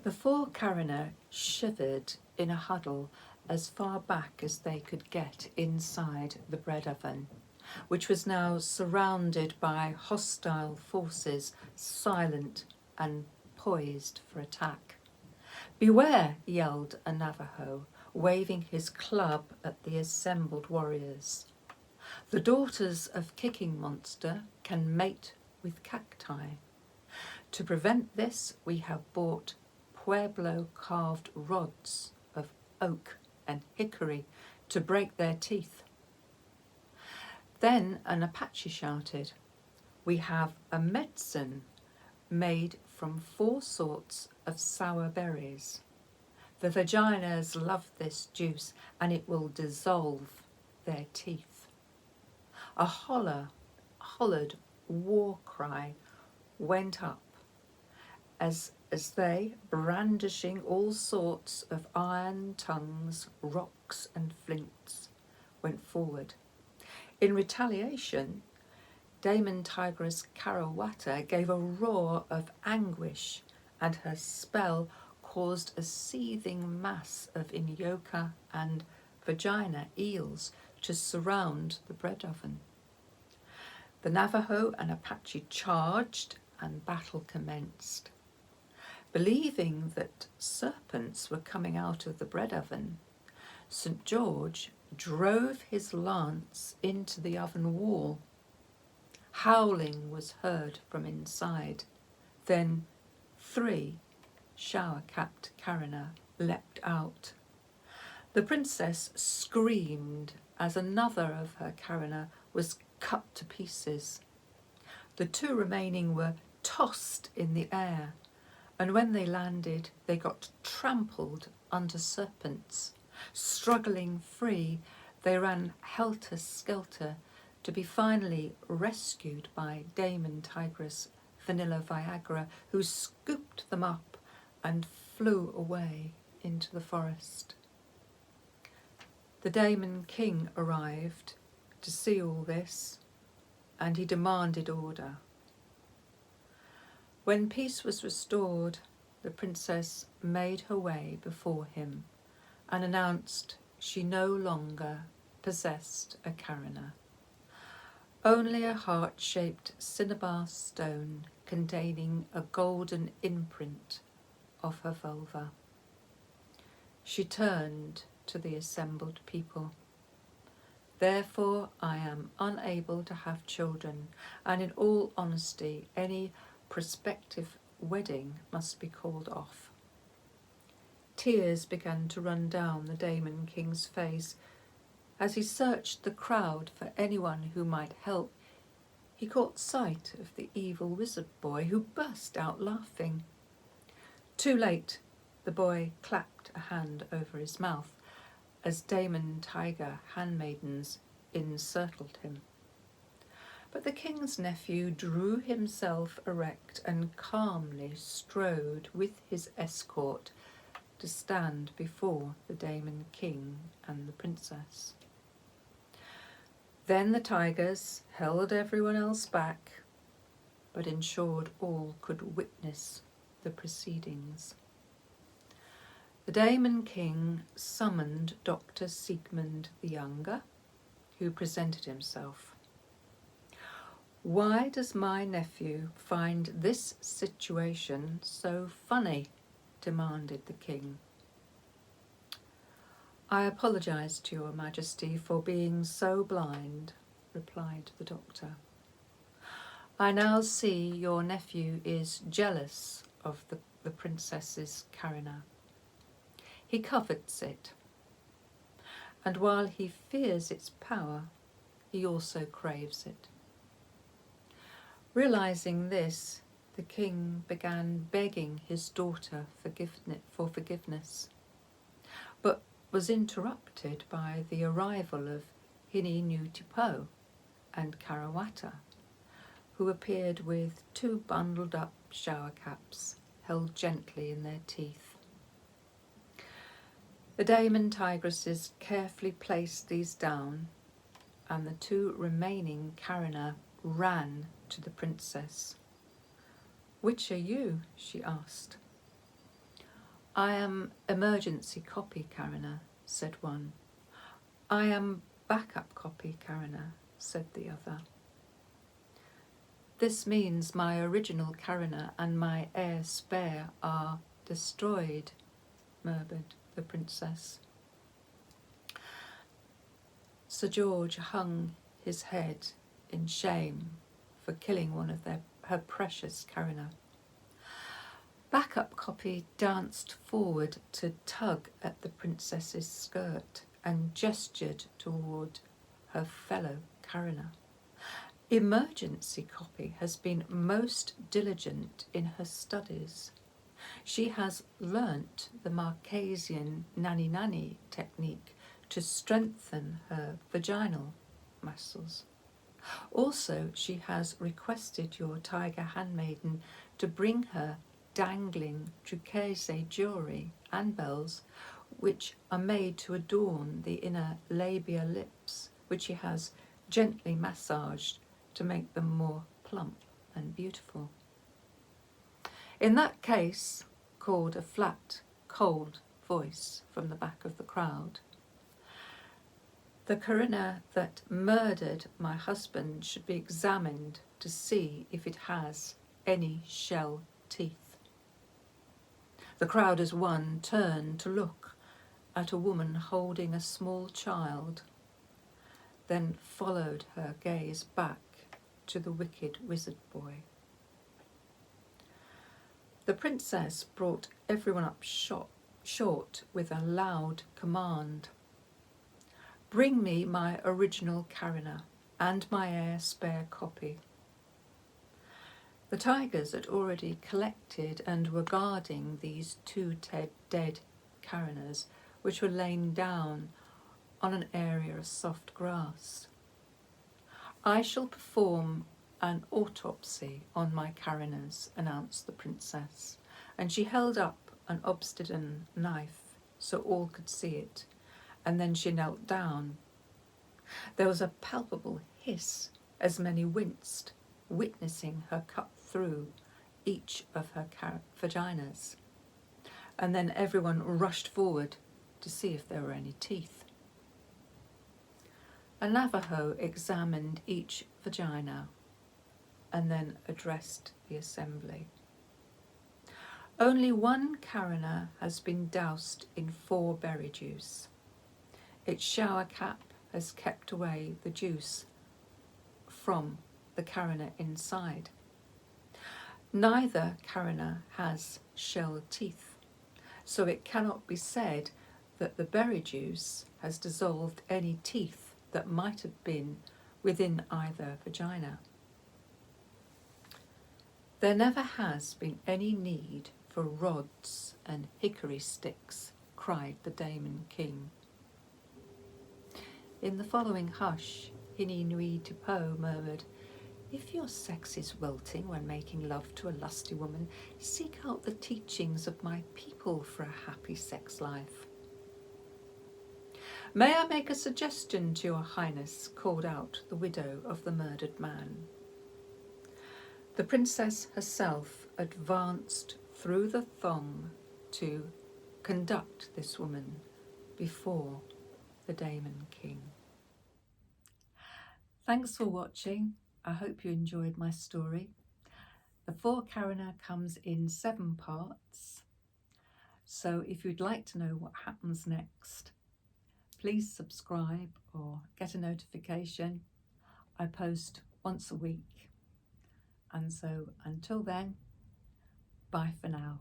The four Carina shivered in a huddle as far back as they could get inside the bread oven, which was now surrounded by hostile forces, silent and poised for attack. "Beware!" yelled a Navajo, waving his club at the assembled warriors. "The daughters of Kicking Monster can mate with cacti. To prevent this, we have bought Pueblo carved rods of oak and hickory to break their teeth." Then an Apache shouted, "We have a medicine made from 4 sorts of sour berries. The vaginas love this juice and it will dissolve their teeth." A hollered war cry went up as they, brandishing all sorts of iron tongues, rocks and flints, went forward. In retaliation, Damon Tigress Carawata gave a roar of anguish, and her spell caused a seething mass of inyoka and vagina eels to surround the bread oven. The Navajo and Apache charged, and battle commenced. Believing that serpents were coming out of the bread oven, St. George drove his lance into the oven wall. Howling was heard from inside. Then 3 shower-capped Carina leapt out. The princess screamed as another of her Carina was cut to pieces. The 2 remaining were tossed in the air, and when they landed, they got trampled under serpents. Struggling free, they ran helter-skelter to be finally rescued by Damon Tigress Vanilla Viagra, who scooped them up and flew away into the forest. The Damon King arrived to see all this, and he demanded order. When peace was restored, the princess made her way before him and announced she no longer possessed a Carina, only a heart-shaped cinnabar stone containing a golden imprint of her vulva. She turned to the assembled people. "Therefore I am unable to have children, and in all honesty, any prospective wedding must be called off." Tears began to run down the Damon King's face. As he searched the crowd for anyone who might help, he caught sight of the evil wizard boy, who burst out laughing. Too late, the boy clapped a hand over his mouth as Damon Tiger handmaidens encircled him. But the king's nephew drew himself erect and calmly strode with his escort to stand before the Damon King and the princess. Then the tigers held everyone else back, but ensured all could witness the proceedings. The Damon King summoned Dr. Siegmund the Younger, who presented himself. "Why does my nephew find this situation so funny?" demanded the king. "I apologize to your majesty for being so blind," replied the doctor. "I now see your nephew is jealous of the princess's Carina. He covets it, and while he fears its power, he also craves it." Realizing this, the king began begging his daughter for forgiveness, but was interrupted by the arrival of Hini-Nutipo and Carawata, who appeared with 2 bundled up shower caps held gently in their teeth. The Damon Tigresses carefully placed these down, and the 2 remaining Carina ran to the princess. "Which are you?" she asked. I am emergency copy, Carina, said one. I am backup copy, Carina, said the other. This means my original Carina and my heir spare are destroyed, murmured the princess. Sir George hung his head in shame for killing one of her precious Carina. Backup copy danced forward to tug at the princess's skirt and gestured toward her fellow Carina. Emergency copy has been most diligent in her studies. She has learnt the Marquesian nanny-nanny technique to strengthen her vaginal muscles. Also, she has requested your tiger handmaiden to bring her dangling Truchese jewellery and bells, which are made to adorn the inner labia lips, which she has gently massaged to make them more plump and beautiful. In that case, called a flat, cold voice from the back of the crowd, the Carina that murdered my husband should be examined to see if it has any shell teeth. The crowd as one turned to look at a woman holding a small child, then followed her gaze back to the wicked wizard boy. The princess brought everyone up short with a loud command. Bring me my original Carina and my heir spare copy. The tigers had already collected and were guarding these two dead Carinas, which were lain down on an area of soft grass. I shall perform an autopsy on my Carinas, announced the princess, and she held up an obstinate knife so all could see it, and then she knelt down. There was a palpable hiss as many winced, witnessing her cut through each of her vaginas, and then everyone rushed forward to see if there were any teeth. A Navajo examined each vagina and then addressed the assembly. Only one Carina has been doused in 4 berry juice. Its shower cap has kept away the juice from the Carina inside. Neither Carina has shell teeth, so it cannot be said that the berry juice has dissolved any teeth that might have been within either vagina. There never has been any need for rods and hickory sticks, cried the Daemon King. In the following hush, Hini Nui Tupo murmured, If your sex is wilting when making love to a lusty woman, seek out the teachings of my people for a happy sex life. May I make a suggestion to your highness, called out the widow of the murdered man. The princess herself advanced through the throng to conduct this woman before the Daemon King. Thanks for watching. I hope you enjoyed my story. The 4 Carina comes in 7 parts. So if you'd like to know what happens next, please subscribe or get a notification. I post once a week. And so until then, bye for now.